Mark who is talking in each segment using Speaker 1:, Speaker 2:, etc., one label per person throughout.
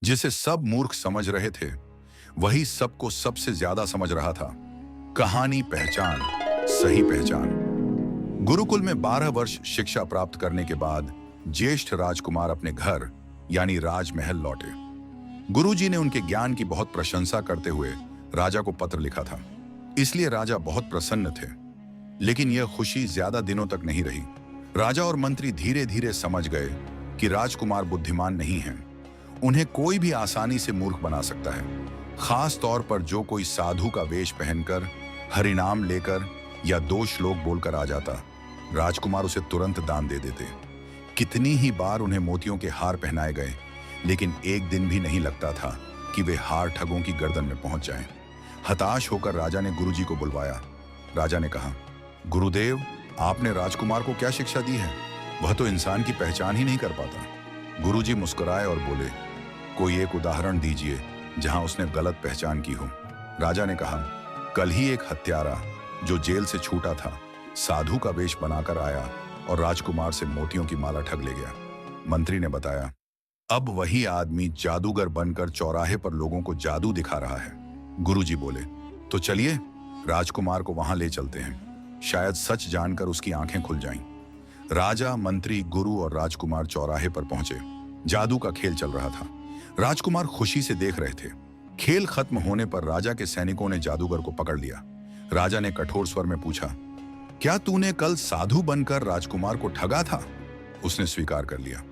Speaker 1: जिसे सब मूर्ख समझ रहे थे, वही सबको सबसे ज्यादा समझ रहा था। कहानी पहचान, सही पहचान। गुरुकुल में 12 वर्ष शिक्षा प्राप्त करने के बाद ज्येष्ठ राजकुमार अपने घर यानी राजमहल लौटे। गुरुजी ने उनके ज्ञान की बहुत प्रशंसा करते हुए राजा को पत्र लिखा था, इसलिए राजा बहुत प्रसन्न थे। लेकिन यह खुशी ज्यादा दिनों तक नहीं रही। राजा और मंत्री धीरे धीरे समझ गए कि राजकुमार बुद्धिमान नहीं हैं। उन्हें कोई भी आसानी से मूर्ख बना सकता है, खास तौर पर जो कोई साधु का वेश पहनकर, हरिनाम लेकर या 2 श्लोक बोलकर आ जाता। राजकुमार उसे तुरंत दान दे देते। कितनी ही बार उन्हें मोतियों के हार पहनाए गए, लेकिन एक दिन भी नहीं लगता था कि वे हार ठगों की गर्दन में पहुंच जाएं। हताश होकर राजा ने गुरुजी को बुलवाया। राजा ने कहा, गुरुदेव, आपने राजकुमार को क्या शिक्षा दी है? वह तो इंसान की पहचान ही नहीं कर पाता। गुरुजी मुस्कुराए और बोले, कोई एक उदाहरण दीजिए जहां उसने गलत पहचान की हो। राजा ने कहा, कल ही एक हत्यारा जो जेल से छूटा था, साधु का वेश बनाकर आया और राजकुमार से मोतियों की माला ठग ले गया। मंत्री ने बताया, अब वही आदमी जादूगर बनकर चौराहे पर लोगों को जादू दिखा रहा है। गुरुजी बोले, तो चलिए राजकुमार को वहां ले चलते हैं, शायद सच जानकर उसकी आंखें खुल जाएं। राजा, मंत्री, गुरु और राजकुमार चौराहे पर पहुंचे। जादू का खेल चल रहा था। राजकुमार खुशी से देख रहे थे। खेल खत्म होने पर राजा के सैनिकों ने जादूगर को पकड़ लिया। राजा ने कठोर स्वर में पूछा, क्या तूने कल साधु बनकर राजकुमार को ठगा था? उसने स्वीकार कर लिया।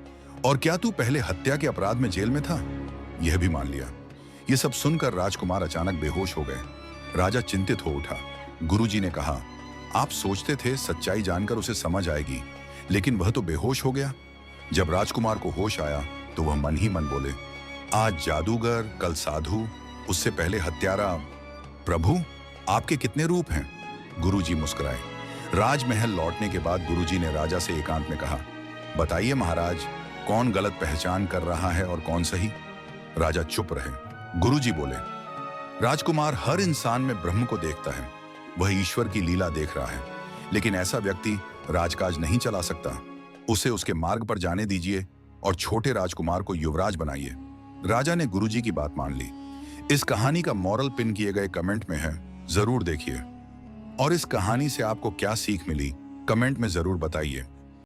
Speaker 1: और क्या तू पहले हत्या के अपराध में जेल में था? यह भी मान लिया। यह सब सुनकर राजकुमार अचानक बेहोश हो गए। राजा चिंतित हो उठा। गुरुजी ने कहा, आप सोचते थे सच्चाई जानकर उसे समझ आएगी, लेकिन वह तो बेहोश हो गया। जब राजकुमार को होश आया तो वह मन ही मन बोले, आज जादूगर, कल साधु, उससे पहले हत्यारा। प्रभु, आपके कितने रूप हैं? गुरुजी मुस्कुराए। राजमहल लौटने के बाद गुरुजी ने राजा से एकांत में कहा, बताइए महाराज, कौन गलत पहचान कर रहा है और कौन सही? राजा चुप रहे। गुरुजी बोले, राजकुमार हर इंसान में ब्रह्म को देखता है, वह ईश्वर की लीला देख रहा है, लेकिन ऐसा व्यक्ति राजकाज नहीं चला सकता। उसे उसके मार्ग पर जाने दीजिए और छोटे राजकुमार को युवराज बनाइए। राजा ने गुरुजी की बात मान ली। इस कहानी का मॉरल पिन किए गए कमेंट में है, जरूर देखिए। और इस कहानी से आपको क्या सीख मिली, कमेंट में जरूर बताइए।